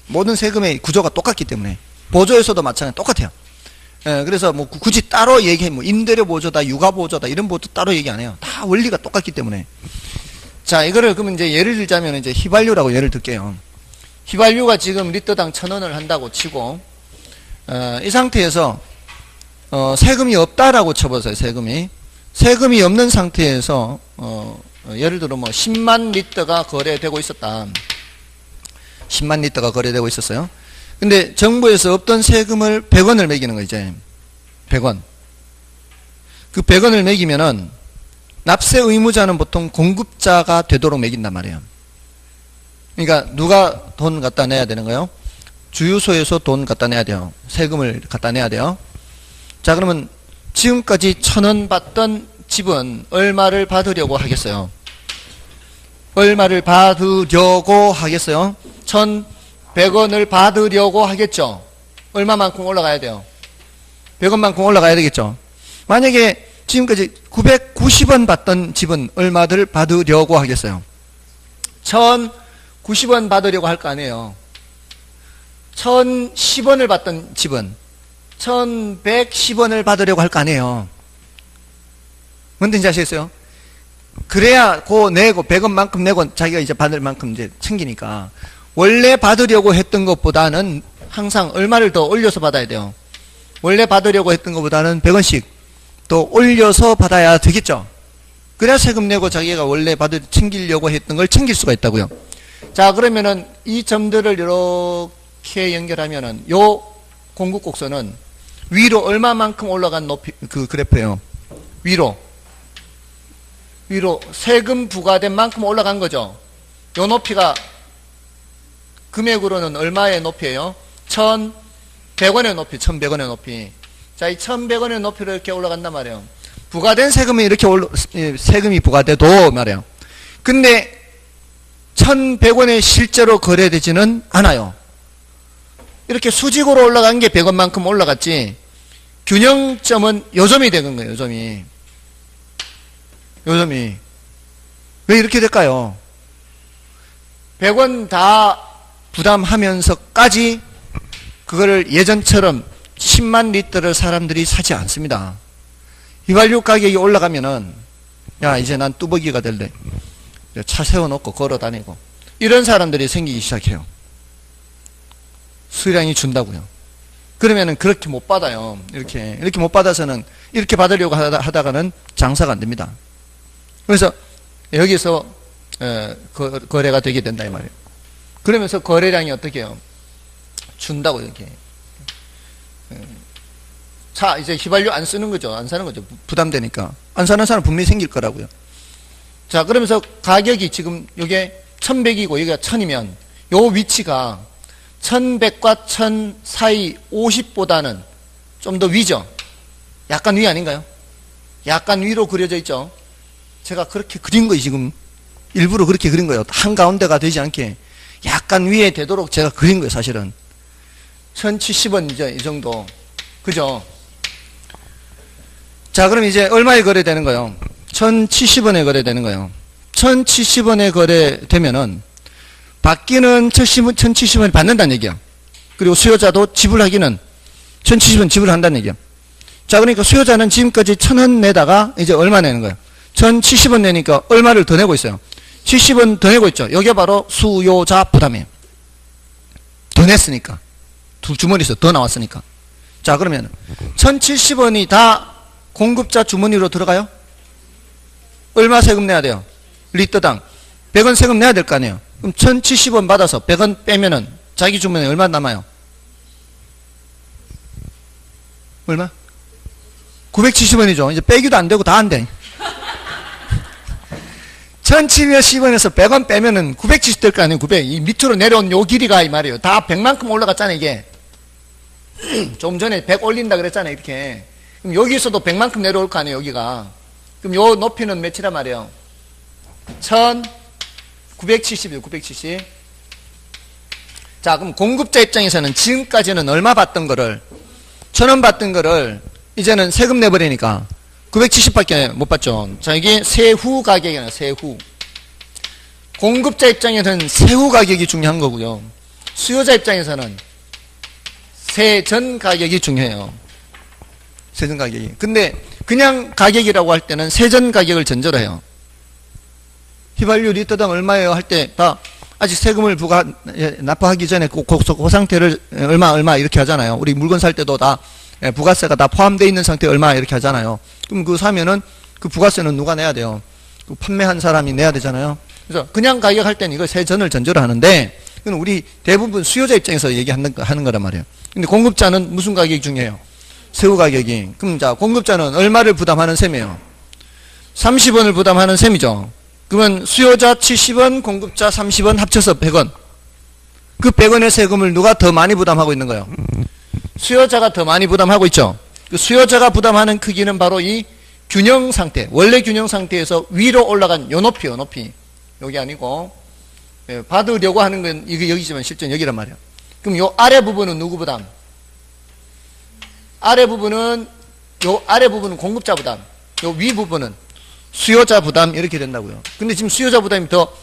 모든 세금의 구조가 똑같기 때문에 보조에서도 마찬가지 똑같아요. 예, 그래서 뭐 굳이 따로 얘기해, 뭐 임대료 보조다, 육아 보조다 이런 보조 따로 얘기 안 해요. 다 원리가 똑같기 때문에. 자, 이거를 그러면 이제 예를 들자면 이제 휘발유라고 예를 들게요. 휘발유가 지금 리터당 1,000원을 한다고 치고, 이 상태에서 세금이 없다라고 쳐보세요. 세금이 없는 상태에서 예를 들어 뭐 10만 리터가 거래되고 있었다. 10만 리터가 거래되고 있었어요. 근데 정부에서 없던 세금을 100원을 매기는 거예요, 이제. 100원. 그 100원을 매기면은 납세 의무자는 보통 공급자가 되도록 매긴단 말이에요. 그러니까 누가 돈 갖다 내야 되는 거예요? 주유소에서 돈 갖다 내야 돼요. 세금을 갖다 내야 돼요. 자, 그러면 지금까지 1,000원 받던 집은 얼마를 받으려고 하겠어요? 얼마를 받으려고 하겠어요? 1,100원을 받으려고 하겠죠? 얼마만큼 올라가야 돼요? 100원만큼 올라가야 되겠죠? 만약에 지금까지 990원 받던 집은 얼마를 받으려고 하겠어요? 1,090원 받으려고 할 거 아니에요. 1,010원을 받던 집은 1,110원을 받으려고 할 거 아니에요. 뭔지 아시겠어요? 그래야 그 내고 100원만큼 내고 자기가 이제 받을 만큼 이제 챙기니까 원래 받으려고 했던 것보다는 항상 얼마를 더 올려서 받아야 돼요. 원래 받으려고 했던 것보다는 100원씩 더 올려서 받아야 되겠죠. 그래야 세금 내고 자기가 원래 챙기려고 했던 걸 챙길 수가 있다고요. 자, 그러면은 이 점들을 이렇게 연결하면은 요 공급곡선은 위로 얼마만큼 올라간 높이 그 그래프예요. 위로 세금 부과된 만큼 올라간 거죠. 요 높이가 금액으로는 얼마의 높이예요? 1,100원의 높이, 1,100원의 높이. 자, 이 1,100원의 높이로 이렇게 올라간단 말이에요. 부과된 세금이 이렇게 세금이 부과돼도 말이에요. 근데 1,100원에 실제로 거래되지는 않아요. 이렇게 수직으로 올라간 게 100원만큼 올라갔지, 균형점은 요점이 되는 거예요, 요점이. 왜 이렇게 될까요? 100원 다 부담하면서까지 그거를 예전처럼 10만 리터를 사람들이 사지 않습니다. 휘발유 가격이 올라가면은, 야, 이제 난 뚜벅이가 될래. 차 세워놓고 걸어 다니고. 이런 사람들이 생기기 시작해요. 수량이 준다고요. 그러면은 그렇게 못 받아요. 이렇게 못 받아서는 이렇게 받으려고 하다가는 장사가 안 됩니다. 그래서 여기서 거래가 되게 된다 이 말이에요. 그러면서 거래량이 어떻게 해요? 준다고 이렇게. 자, 이제 휘발유 안 쓰는 거죠. 안 사는 거죠. 부담되니까. 안 사는 사람 분명히 생길 거라고요. 자, 그러면서 가격이 지금 요게 1,100이고 여기가 1,000이면 요 위치가 1,100과 1,000 사이 50보다는 좀 더 위죠. 약간 위 아닌가요? 약간 위로 그려져 있죠. 제가 그렇게 그린 거예요, 지금. 일부러 그렇게 그린 거예요. 한가운데가 되지 않게. 약간 위에 되도록 제가 그린 거예요, 사실은. 1,070원이죠, 이 정도. 그죠? 자, 그럼 이제 얼마에 거래되는 거예요? 1,070원에 거래되는 거예요. 1,070원에 거래되면은, 받기는 1,070원을 받는다는 얘기야. 그리고 수요자도 지불하기는 1,070원 지불한다는 얘기야. 자, 그러니까 수요자는 지금까지 1,000원 내다가 이제 얼마 내는 거예요? 1,070원 내니까 얼마를 더 내고 있어요? 70원 더 내고 있죠. 여기가 바로 수요자 부담이에요. 더 냈으니까. 두 주머니에서 더 나왔으니까. 자, 그러면 1,070원이 다 공급자 주머니로 들어가요? 얼마 세금 내야 돼요? 리터당 100원 세금 내야 될 거 아니에요? 그럼 1,070원 받아서 100원 빼면은 자기 주머니에 얼마 남아요? 얼마? 970원이죠. 이제 빼기도 안 되고 다 안 돼. 1,070원에서 100원 빼면은 970 될 거 아니에요? 900. 이 밑으로 내려온 요 길이가 이 말이에요. 다 100만큼 올라갔잖아요, 이게. 좀 전에 100 올린다 그랬잖아요, 이렇게. 그럼 여기서도 100만큼 내려올 거 아니에요, 여기가. 그럼 요 높이는 몇이란 말이에요? 1,970이요, 970. 자, 그럼 공급자 입장에서는 지금까지는 얼마 받던 거를, 1,000원 받던 거를 이제는 세금 내버리니까 970밖에 못 받죠. 자, 이게 세후 가격이에요, 세후. 공급자 입장에서는 세후 가격이 중요한 거고요. 수요자 입장에서는 세전 가격이 중요해요. 세전 가격이. 근데 그냥 가격이라고 할 때는 세전 가격을 전제로 해요. 휘발유 리터당 얼마예요 할 때 다 아직 세금을 납부하기 전에 그 상태를 얼마 이렇게 하잖아요. 우리 물건 살 때도 다 부가세가 다 포함되어 있는 상태 얼마 이렇게 하잖아요. 그럼 그 사면은 그 부가세는 누가 내야 돼요? 그 판매한 사람이 내야 되잖아요. 그래서 그냥 가격 할 때는 이거 세전을 전제로 하는데, 그건 우리 대부분 수요자 입장에서 얘기하는 거란 말이에요. 근데 공급자는 무슨 가격이 중요해요? 새우 가격이. 그럼 자, 공급자는 얼마를 부담하는 셈이에요? 30원을 부담하는 셈이죠. 그러면 수요자 70원, 공급자 30원 합쳐서 100원. 그 100원의 세금을 누가 더 많이 부담하고 있는 거예요? 수요자가 더 많이 부담하고 있죠. 그 수요자가 부담하는 크기는 바로 이 균형 상태, 원래 균형 상태에서 위로 올라간 요 높이. 여기 아니고, 받으려고 하는 건 이게 여기지만 실제 여기란 말이에요. 그럼 요 아래 부분은 누구 부담? 요 아래 부분은 공급자 부담, 요 위 부분은 수요자 부담, 이렇게 된다고요. 근데 지금 수요자 부담이 더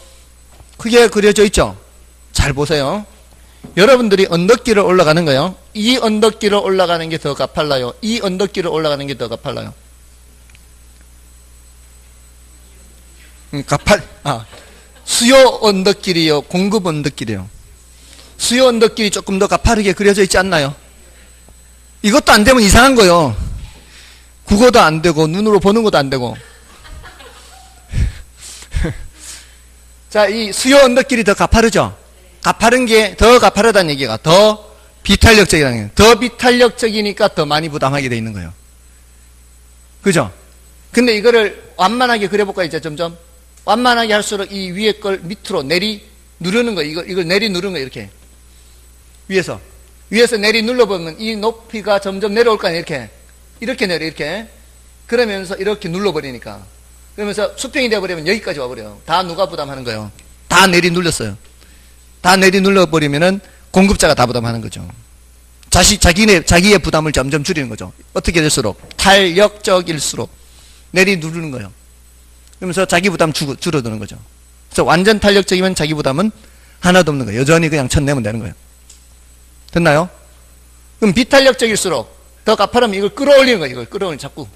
크게 그려져 있죠? 잘 보세요. 여러분들이 언덕길을 올라가는 거예요. 이 언덕길을 올라가는 게 더 가팔라요? 이 언덕길을 올라가는 게 더 가팔라요? 수요 언덕길이요? 공급 언덕길이요? 수요 언덕길이 조금 더 가파르게 그려져 있지 않나요? 이것도 안 되면 이상한 거예요. 국어도 안 되고, 눈으로 보는 것도 안 되고. 자, 이 수요 언덕길이 더 가파르죠? 가파른 게 더 가파르다는 얘기가 더 비탄력적이라는 거예요. 더 비탄력적이니까 더 많이 부담하게 돼 있는 거예요. 그죠? 근데 이거를 완만하게 그려볼까요? 이제 점점 완만하게 할수록 이 위에 걸 밑으로 누르는 거, 이걸 누르는 거, 이렇게 위에서 내리 눌러보면 이 높이가 점점 내려올 거 아니에요. 이렇게 내려, 이렇게. 그러면서 이렇게 눌러버리니까, 그러면서 수평이 되어버리면 여기까지 와버려요. 다 누가 부담하는 거예요? 다 내리 눌렀어요. 다 내리 눌러버리면은 공급자가 다 부담하는 거죠. 자기의 부담을 점점 줄이는 거죠. 어떻게 될수록? 탄력적일수록 내리 누르는 거예요. 그러면서 자기 부담 줄어드는 거죠. 그래서 완전 탄력적이면 자기 부담은 하나도 없는 거예요. 여전히 그냥 천 내면 되는 거예요. 됐나요? 그럼 비탄력적일수록 더 가파르면 이걸 끌어올리는 거예요. 이걸 끌어올리는, 자꾸.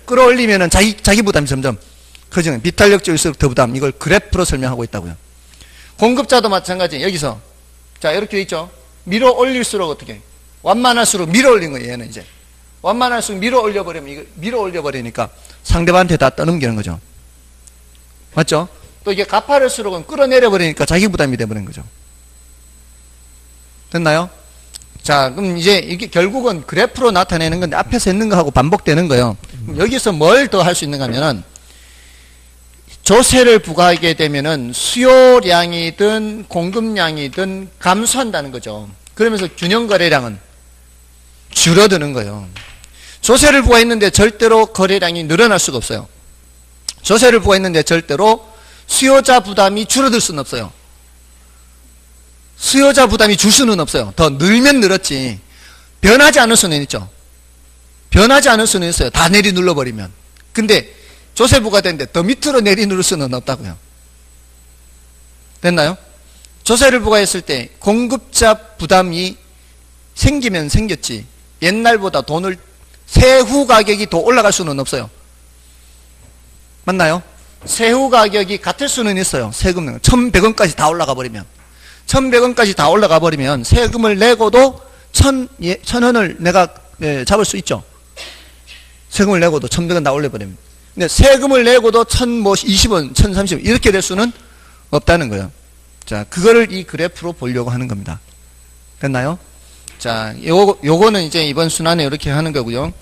끌어올리면은 자기 부담이 점점 커지는 거예요. 비탄력적일수록 더 부담. 이걸 그래프로 설명하고 있다고요. 공급자도 마찬가지. 여기서. 자, 이렇게 돼 있죠? 밀어 올릴수록 어떻게? 완만할수록 밀어 올리는 거예요. 얘는 이제. 완만할수록 밀어 올려버리면, 이거 밀어 올려버리니까 상대방한테 다 떠넘기는 거죠. 맞죠? 또 이게 가파를수록은 끌어내려버리니까 자기 부담이 돼버리는 거죠. 됐나요? 자, 그럼 이제 이게 결국은 그래프로 나타내는 건데 앞에서 했는 거하고 반복되는 거예요. 여기서 뭘 더 할 수 있는가 하면은 조세를 부과하게 되면은 수요량이든 공급량이든 감소한다는 거죠. 그러면서 균형 거래량은 줄어드는 거예요. 조세를 부과했는데 절대로 거래량이 늘어날 수가 없어요. 조세를 부과했는데 절대로 수요자 부담이 줄어들 수는 없어요. 수요자 부담이 줄 수는 없어요. 더 늘면 늘었지. 변하지 않을 수는 있죠. 변하지 않을 수는 있어요. 다 내리 눌러버리면. 근데 조세 부과됐는데 더 밑으로 내리 누를 수는 없다고요. 됐나요? 조세를 부과했을 때 공급자 부담이 생기면 생겼지, 옛날보다 돈을 세후 가격이 더 올라갈 수는 없어요. 맞나요? 세후 가격이 같을 수는 있어요. 세금은 1,100원까지 다 올라가 버리면, 1,100원까지 다 올라가 버리면 세금을 내고도 1,000원을 내가 잡을 수 있죠. 세금을 내고도 1,100원 다 올려버리면. 근데 세금을 내고도 1,020원, 1,030원 이렇게 될 수는 없다는 거예요. 자, 그거를 이 그래프로 보려고 하는 겁니다. 됐나요? 자, 요거는 이제 이번 순환에 이렇게 하는 거고요.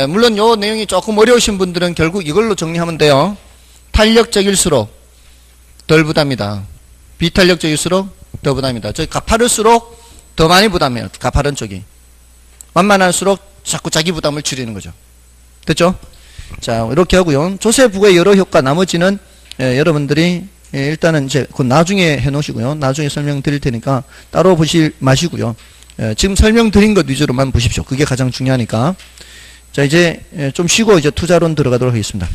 물론 요 내용이 조금 어려우신 분들은 결국 이걸로 정리하면 돼요. 탄력적일수록 덜 부담이다. 비탄력적일수록 더 부담이다. 저기 가파를수록 더 많이 부담해요. 가파른 쪽이. 완만할수록 자꾸 자기 부담을 줄이는 거죠. 됐죠? 자, 이렇게 하고요. 조세 부과의 여러 효과, 나머지는 여러분들이 일단은 이제 그 나중에 해 놓으시고요. 나중에 설명드릴 테니까 따로 보실 마시고요. 지금 설명드린 것 위주로만 보십시오. 그게 가장 중요하니까. 자, 이제 좀 쉬고 이제 투자론 들어가도록 하겠습니다.